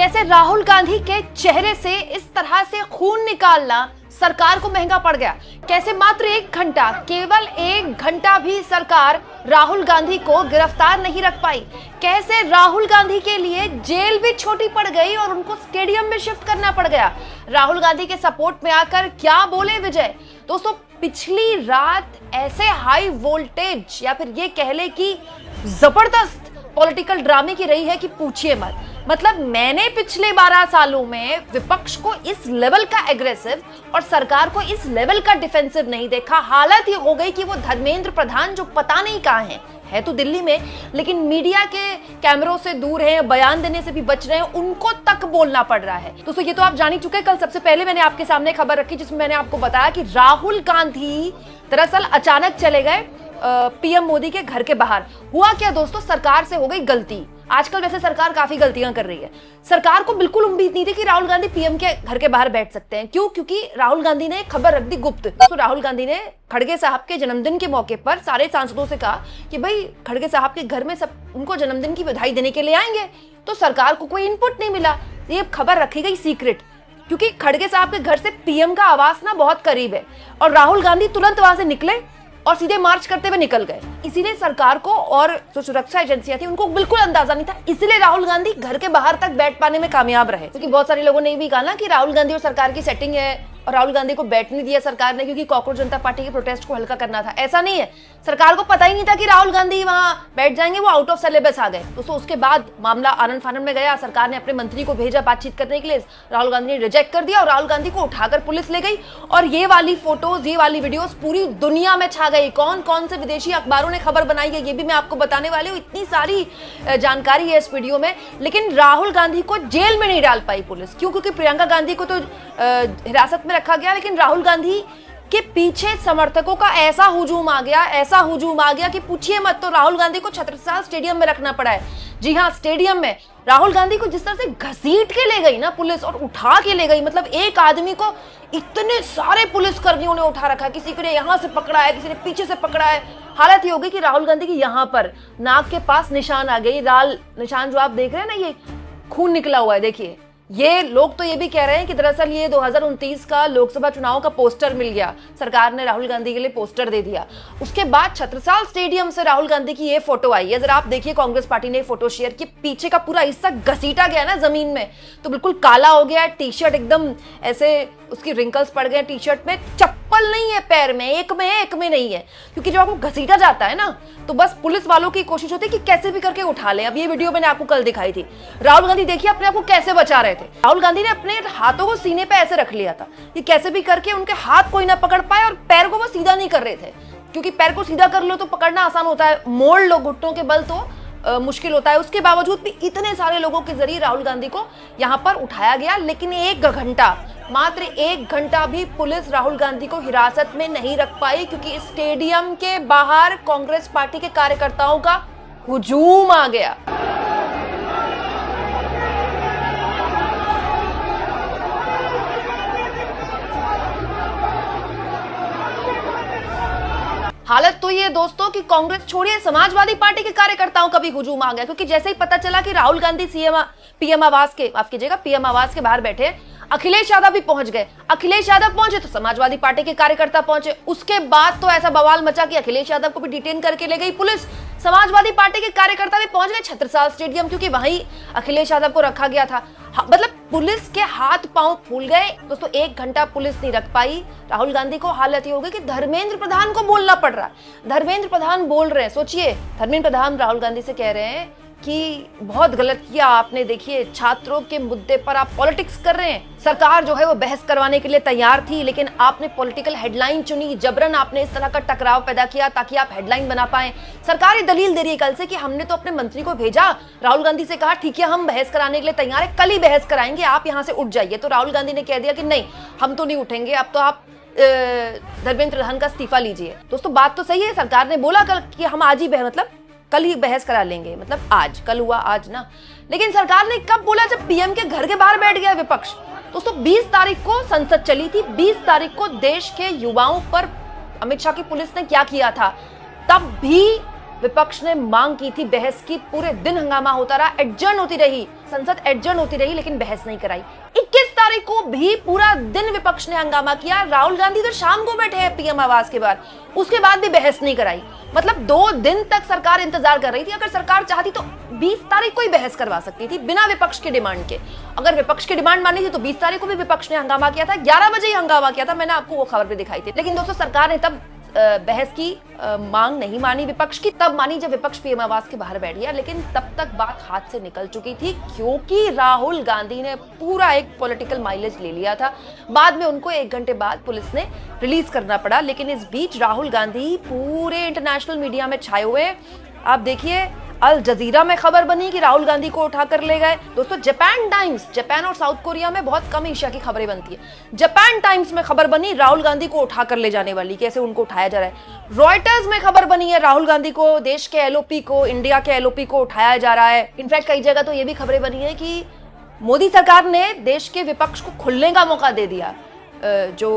कैसे राहुल गांधी के चेहरे से इस तरह से खून निकालना सरकार को महंगा पड़ गया। कैसे मात्र 1 घंटा, केवल 1 घंटा भी सरकार राहुल गांधी को गिरफ्तार नहीं रख पाई। कैसे राहुल गांधी के लिए जेल भी छोटी पड़ गई और उनको स्टेडियम में शिफ्ट करना पड़ गया। राहुल गांधी के सपोर्ट में आकर क्या बोले विजय। दोस्तों, पिछली रात ऐसे हाई वोल्टेज या फिर ये कह ले कि जबरदस्त पॉलिटिकल ड्रामे की रही है कि पूछिए मत। मतलब मैंने पिछले 12 सालों में विपक्ष को इस लेवल का एग्रेसिव और सरकार को इस लेवल का डिफेंसिव नहीं देखा। हालत ये हो गई कि वो धर्मेंद्र प्रधान जो पता नहीं कहां है तो दिल्ली में, लेकिन मीडिया के कैमरों से दूर हैं, बयान देने से भी बच रहे हैं, उनको तक बोलना पड़ रहा है। दोस्तों, ये तो आप जान ही चुके हैं। कल सबसे पहले मैंने आपके सामने खबर रखी जिसमें मैंने आपको बताया कि राहुल गांधी दरअसल अचानक चले गए पीएम मोदी के घर के बाहर। हुआ क्या दोस्तों, सरकार से हो गई गलती। आजकल वैसे सरकार काफी गलतियां कर रही है। सरकार को बिल्कुल उम्मीद नहीं थी कि राहुल गांधी पीएम के घर के बाहर बैठ सकते हैं। क्यों? क्योंकि राहुल गांधी ने खबर रख दी गुप्त। तो राहुल गांधी ने खड़गे साहब के जन्मदिन के मौके पर सारे सांसदों से कहा कि भाई खड़गे साहब के घर में सब उनको जन्मदिन की बधाई देने के लिए आएंगे। तो सरकार को कोई इनपुट नहीं मिला। ये खबर रखी गई सीक्रेट, क्योंकि खड़गे साहब के घर से पीएम का आवास ना बहुत करीब है और राहुल गांधी तुरंत वहां से निकले और सीधे मार्च करते हुए निकल गए। इसीलिए सरकार को और जो सुरक्षा एजेंसियां थी उनको बिल्कुल अंदाजा नहीं था। इसलिए राहुल गांधी घर के बाहर तक बैठ पाने में कामयाब रहे। क्योंकि बहुत सारे लोगों ने भी कहा ना कि राहुल गांधी और सरकार की सेटिंग है और राहुल गांधी को बैठने दिया सरकार ने क्योंकि कॉकरोच जनता पार्टी के प्रोटेस्ट को हल्का करना था। ऐसा नहीं है, सरकार को पता ही नहीं था कि राहुल गांधी वहां बैठ जाएंगे, वो आउट ऑफ सिलेबस आ गए। दोस्तों, उसके बाद मामला आनंद फानंद में गया। सरकार ने अपने मंत्री को भेजा बातचीत करने के लिए, राहुल गांधी ने रिजेक्ट कर दिया और राहुल गांधी को उठाकर पुलिस ले गई। और ये वाली फोटोज, ये वाली वीडियोस पूरी दुनिया में छा गई। कौन कौन से विदेशी अखबारों ने खबर बनाई है ये भी मैं आपको बताने वाली हूँ। इतनी सारी जानकारी है इस वीडियो में। लेकिन राहुल गांधी को जेल में नहीं डाल पाई पुलिस। क्यों? क्योंकि प्रियंका गांधी को तो हिरासत में रखा गया, लेकिन राहुल गांधी के पीछे समर्थकों का ऐसा हुजूम आ गया कि पूछिए मत। तो राहुल गांधी को छत्रसाल स्टेडियम में रखना पड़ा है। जी हाँ, स्टेडियम में राहुल गांधी को जिस तरह से घसीट के ले गई ना पुलिस और उठा के ले गई, मतलब एक आदमी को इतने सारे पुलिस कर्मियों ने उठा रखा। किसी ने यहां से पकड़ा है, किसी ने पीछे से पकड़ा है। हालत ये हो गई कि राहुल गांधी की यहाँ पर नाक के पास निशान आ गई। लाल निशान जो आप देख रहे हैं ना, ये खून निकला हुआ है। देखिए, ये लोग तो ये भी कह रहे हैं कि दरअसल ये 2029 का लोकसभा चुनाव का पोस्टर मिल गया। सरकार ने राहुल गांधी के लिए पोस्टर दे दिया। उसके बाद छत्रसाल स्टेडियम से राहुल गांधी की ये फोटो आई है। जरा आप देखिए, कांग्रेस पार्टी ने फोटो शेयर की। पीछे का पूरा हिस्सा घसीटा गया ना जमीन में, तो बिल्कुल काला हो गया। टी-शर्ट एकदम ऐसे उसकी रिंकल्स पड़ गए टी-शर्ट में। चप्पल नहीं है पैर में, एक में है एक में नहीं है। क्योंकि जब आपको घसीटा जाता है ना तो बस पुलिस वालों की कोशिश होती है कि कैसे भी करके उठा ले। अब ये वीडियो मैंने आपको कल दिखाई थी। राहुल गांधी देखिए अपने आप को कैसे बचा रहे थे। राहुल गांधी ने अपने हाथों को सीने पे ऐसे रख लिया था कि कैसे भी करके उनके हाथ कोई ना पकड़ पाए और पैर को वो सीधा नहीं कर रहे थे। क्योंकि पैर को सीधा कर लो तो पकड़ना आसान होता है, मोड़ लो घुटनों के बल तो मुश्किल होता है। उसके बावजूद भी इतने सारे लोगों के जरिए राहुल गांधी को यहां पर उठाया गया। लेकिन 1 घंटा, मात्र 1 घंटा भी पुलिस राहुल गांधी को हिरासत में नहीं रख पाई, क्योंकि स्टेडियम के बाहर कांग्रेस पार्टी के कार्यकर्ताओं का हुजूम आ गया। हालत तो ये दोस्तों कि कांग्रेस छोड़िए, समाजवादी पार्टी के कार्यकर्ताओं का भी हुजूम आ गया। क्योंकि जैसे ही पता चला कि राहुल गांधी पीएम आवास के बाहर बैठे, अखिलेश यादव भी पहुंच गए। अखिलेश यादव पहुंचे तो समाजवादी पार्टी के कार्यकर्ता पहुंचे। उसके बाद तो ऐसा बवाल मचा कि अखिलेश यादव को भी डिटेन करके ले गई पुलिस। समाजवादी पार्टी के कार्यकर्ता भी पहुंच गए छत्रसाल स्टेडियम, क्योंकि वहीं अखिलेश यादव को रखा गया था। मतलब पुलिस के हाथ पांव फूल गए। दोस्तों, 1 घंटा पुलिस नहीं रख पाई राहुल गांधी को। हालत ये हो गई कि धर्मेंद्र प्रधान को बोलना पड़ रहा है। धर्मेंद्र प्रधान बोल रहे हैं, सोचिए, धर्मेंद्र प्रधान राहुल गांधी से कह रहे हैं कि बहुत गलत किया आपने। देखिए, छात्रों के मुद्दे पर आप पॉलिटिक्स कर रहे हैं। सरकार जो है वो बहस करवाने के लिए तैयार थी, लेकिन आपने पॉलिटिकल हेडलाइन चुनी। जबरन आपने इस तरह का टकराव पैदा किया ताकि आप हेडलाइन बना पाए। सरकार ये दलील दे रही है कल से कि हमने तो अपने मंत्री को भेजा, राहुल गांधी से कहा ठीक है हम बहस कराने के लिए तैयार है, कल ही बहस कराएंगे, आप यहां से उठ जाइए। तो राहुल गांधी ने कह दिया कि नहीं, हम तो नहीं उठेंगे, अब तो आप धर्मेंद्र प्रधान का इस्तीफा लीजिए। दोस्तों, बात तो सही है, सरकार ने बोला कल कि हम आज ही मतलब कल ही बहस करा लेंगे, मतलब आज, कल हुआ आज ना। लेकिन सरकार ने कब बोला? जब पीएम के घर के बाहर बैठ गया विपक्ष। दोस्तों, 20 तारीख को संसद चली थी। 20 तारीख को देश के युवाओं पर अमित शाह की पुलिस ने क्या किया था, तब भी विपक्ष ने मांग की थी बहस की, पूरे दिन हंगामा होता रहा, एडजर्न होती रही, संसद एडजर्न होती रही, लेकिन बहस नहीं कराई। 21 तारीख को भी पूरा दिन विपक्ष ने हंगामा किया। राहुल गांधी तो शाम को बैठे हैं पीएम आवास के बाद, उसके बाद भी बहस नहीं कराई। मतलब 2 दिन तक सरकार इंतजार कर रही थी। अगर सरकार चाहती तो 20 तारीख को ही बहस करवा सकती थी बिना विपक्ष के डिमांड के। अगर विपक्ष की डिमांड मानी थी तो 20 तारीख को भी विपक्ष ने हंगामा किया था, 11 बजे ही हंगामा किया था, मैंने आपको वो खबर भी दिखाई थी। लेकिन दोस्तों सरकार ने तब बहस की मांग नहीं मानी विपक्ष की, तब मानी जब विपक्ष पीएम आवास के बाहर बैठ गया। लेकिन तब तक बात हाथ से निकल चुकी थी, क्योंकि राहुल गांधी ने पूरा एक पॉलिटिकल माइलेज ले लिया था। बाद में उनको 1 घंटे बाद पुलिस ने रिलीज करना पड़ा। लेकिन इस बीच राहुल गांधी पूरे इंटरनेशनल मीडिया में छाए हुए। आप देखिए अल जजीरा में खबर बनी कि राहुल गांधी को उठाकर ले गए। दोस्तों जापान टाइम्स, जापान और साउथ कोरिया में बहुत कम एशिया की खबरें बनती है, जापान टाइम्स में खबर बनी राहुल गांधी को उठाकर ले जाने वाली, कैसे उनको उठाया जा रहा है। रॉयटर्स में खबर बनी है राहुल गांधी को, देश के एलओपी को, इंडिया के एलओपी को उठाया जा रहा है। इनफैक्ट कई जगह तो ये भी खबरें बनी है कि मोदी सरकार ने देश के विपक्ष को खुलने का मौका दे दिया। जो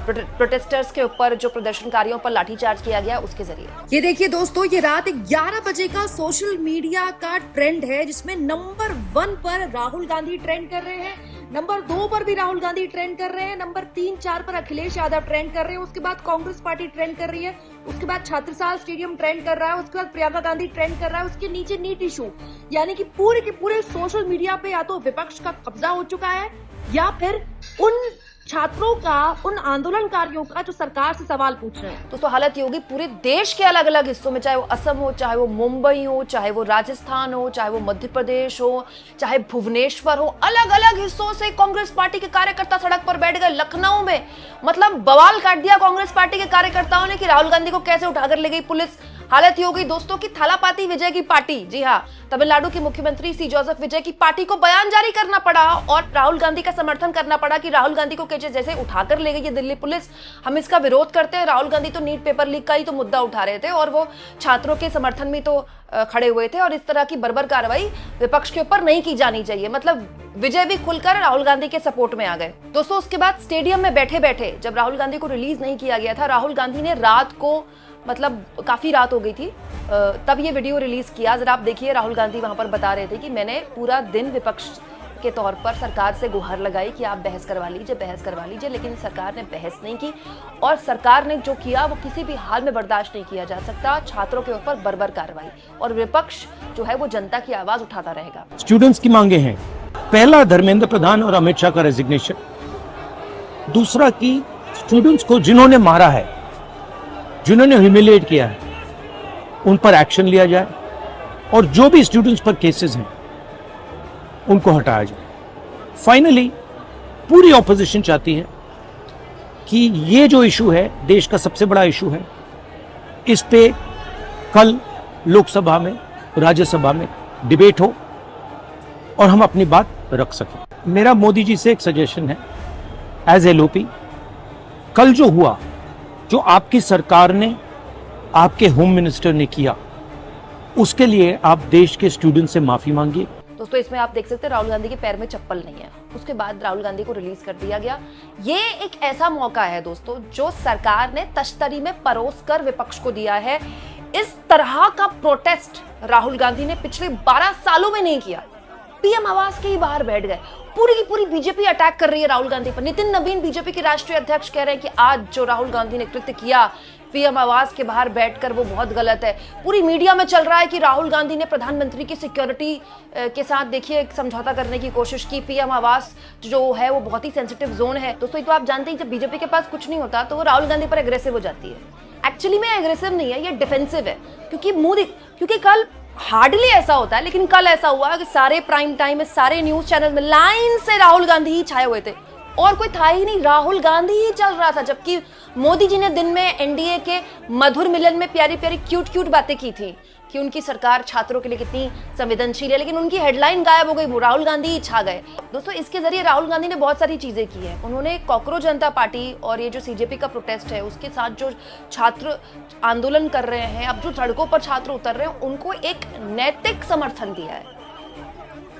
प्रोटेस्टर्स के ऊपर, जो प्रदर्शनकारियों पर लाठीचार्ज किया गया उसके जरिए। ये देखिए दोस्तों, ये रात 11 बजे का सोशल मीडिया का ट्रेंड है, जिसमें नंबर 1 पर राहुल गांधी ट्रेंड कर रहे हैं, नंबर 2 पर भी राहुल गांधी ट्रेंड कर रहे हैं, नंबर 3, 4 पर अखिलेश यादव ट्रेंड कर रहे हैं, उसके बाद कांग्रेस पार्टी ट्रेंड कर रही है, उसके बाद छत्रसाल स्टेडियम ट्रेंड कर रहा है, उसके बाद प्रियंका गांधी ट्रेंड कर रहा है, उसके नीचे नीट इशू। यानी कि पूरे के पूरे सोशल मीडिया पे या तो विपक्ष का कब्जा हो चुका है, या फिर उन छात्रों का, उन आंदोलनकारियों का जो सरकार से सवाल पूछ रहे हैं। तो हालत ये होगी पूरे देश के अलग अलग हिस्सों में, चाहे वो असम हो, चाहे वो मुंबई हो, चाहे वो राजस्थान हो, चाहे वो मध्य प्रदेश हो, चाहे भुवनेश्वर हो, अलग अलग हिस्सों से कांग्रेस पार्टी के कार्यकर्ता सड़क पर बैठ गए। लखनऊ में मतलब बवाल काट दिया कांग्रेस पार्टी के कार्यकर्ताओं ने कि राहुल गांधी को कैसे उठाकर ले गई पुलिस। हालत ये हो गई दोस्तों की थालापाती विजय की पार्टी, जी हाँ, तमिलनाडु के मुख्यमंत्री सी जोसेफ विजय की पार्टी को बयान जारी करना पड़ा और राहुल गांधी का समर्थन करना पड़ा कि राहुल गांधी को जैसे उठाकर ले गई है दिल्ली पुलिस, हम इसका विरोध करते हैं। राहुल गांधी तो नीट पेपर लीक का ही तो मुद्दा उठा रहे थे और वो छात्रों के समर्थन में तो खड़े हुए थे, और इस तरह की बर्बर कार्रवाई विपक्ष के ऊपर नहीं की जानी चाहिए। मतलब विजय भी खुलकर राहुल गांधी के सपोर्ट में आ गए। दोस्तों उसके बाद स्टेडियम में बैठे बैठे जब राहुल गांधी को रिलीज नहीं किया गया था, राहुल गांधी ने रात को, मतलब काफी रात हो गई थी, तब ये वीडियो रिलीज किया। जरा आप देखिए, राहुल गांधी वहां पर बता रहे थे कि मैंने पूरा दिन विपक्ष के तौर पर सरकार से गुहार लगाई कि आप बहस करवा लीजिए, लेकिन सरकार ने बहस नहीं की और सरकार ने जो किया वो किसी भी हाल में बर्दाश्त नहीं किया जा सकता। छात्रों के ऊपर बर्बर कार्रवाई, और विपक्ष जो है वो जनता की आवाज उठाता रहेगा। स्टूडेंट्स की मांगे हैं, पहला धर्मेंद्र प्रधान और अमित शाह का रेजिग्नेशन, दूसरा कि स्टूडेंट्स को जिन्होंने मारा है, जिन्होंने ह्यूमिलिएट किया है, उन पर एक्शन लिया जाए और जो भी स्टूडेंट्स पर केसेस हैं उनको हटाया जाए। फाइनली पूरी ऑपोजिशन चाहती है कि ये जो इशू है देश का सबसे बड़ा इशू है, इस पे कल लोकसभा में, राज्यसभा में डिबेट हो और हम अपनी बात रख सकें। मेरा मोदी जी से एक सजेशन है, एज एलओपी, कल जो हुआ, जो आपकी सरकार ने, आपके होम मिनिस्टर ने किया, उसके लिए आप देश के स्टूडेंट से माफी मांगिए। दोस्तों इसमें आप देख सकते हैं राहुल गांधी के पैर में चप्पल नहीं है। उसके बाद राहुल गांधी को रिलीज कर दिया गया। ये एक ऐसा मौका है दोस्तों जो सरकार ने तश्तरी में परोस कर विपक्ष को दिया है। इस तरह का प्रोटेस्ट राहुल गांधी ने पिछले 12 सालों में नहीं किया। पीएम आवास के ही बाहर बैठ गए। पूरी की पूरी बीजेपी अटैक कर रही है राहुल गांधी पर। नितिन नवीन बीजेपी के राष्ट्रीय अध्यक्ष कह रहे हैं कि आज जो राहुल गांधी ने कृत्य किया पीएम आवास के बाहर बैठकर, वो बहुत गलत है। पूरी मीडिया में चल रहा है कि राहुल गांधी ने प्रधानमंत्री की सिक्योरिटी के साथ देखिए एक समझौता करने की कोशिश की। पीएम आवास जो है वो बहुत ही सेंसिटिव जोन है। दोस्तों ये तो आप जानते हैं, जब बीजेपी के पास कुछ नहीं होता तो वो राहुल गांधी पर एग्रेसिव हो जाती है। एक्चुअली में एग्रेसिव नहीं है, ये डिफेंसिव है, क्योंकि कल हार्डली ऐसा होता है, लेकिन कल ऐसा हुआ कि सारे प्राइम टाइम में, सारे न्यूज चैनल में लाइन से राहुल गांधी ही छाए हुए थे और कोई था ही नहीं, राहुल गांधी ही चल रहा था। जबकि मोदी जी ने दिन में एनडीए के मधुर मिलन में प्यारी प्यारी क्यूट बातें की थी कि उनकी सरकार छात्रों के लिए कितनी संवेदनशील है, लेकिन उनकी हेडलाइन गायब हो गई, वो राहुल गांधी ही छा गए। दोस्तों इसके जरिए राहुल गांधी ने बहुत सारी चीजें की है। उन्होंने कॉकरोच जनता पार्टी और ये जो सीजेपी का प्रोटेस्ट है उसके साथ जो छात्र आंदोलन कर रहे हैं, अब जो सड़कों पर छात्र उतर रहे हैं, उनको एक नैतिक समर्थन दिया है।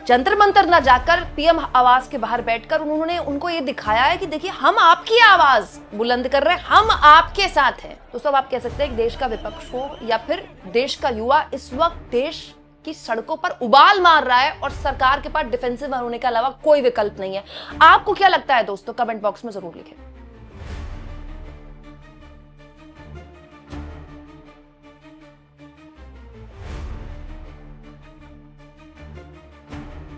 जंतर मंतर ना जाकर पीएम आवास के बाहर बैठकर उन्होंने उनको ये दिखाया है कि देखिए हम आपकी आवाज बुलंद कर रहे हैं, हम आपके साथ हैं। तो सब आप कह सकते हैं कि देश का विपक्ष हो या फिर देश का युवा इस वक्त देश की सड़कों पर उबाल मार रहा है और सरकार के पास डिफेंसिव होने के अलावा कोई विकल्प नहीं है। आपको क्या लगता है दोस्तों, कमेंट बॉक्स में जरूर लिखें।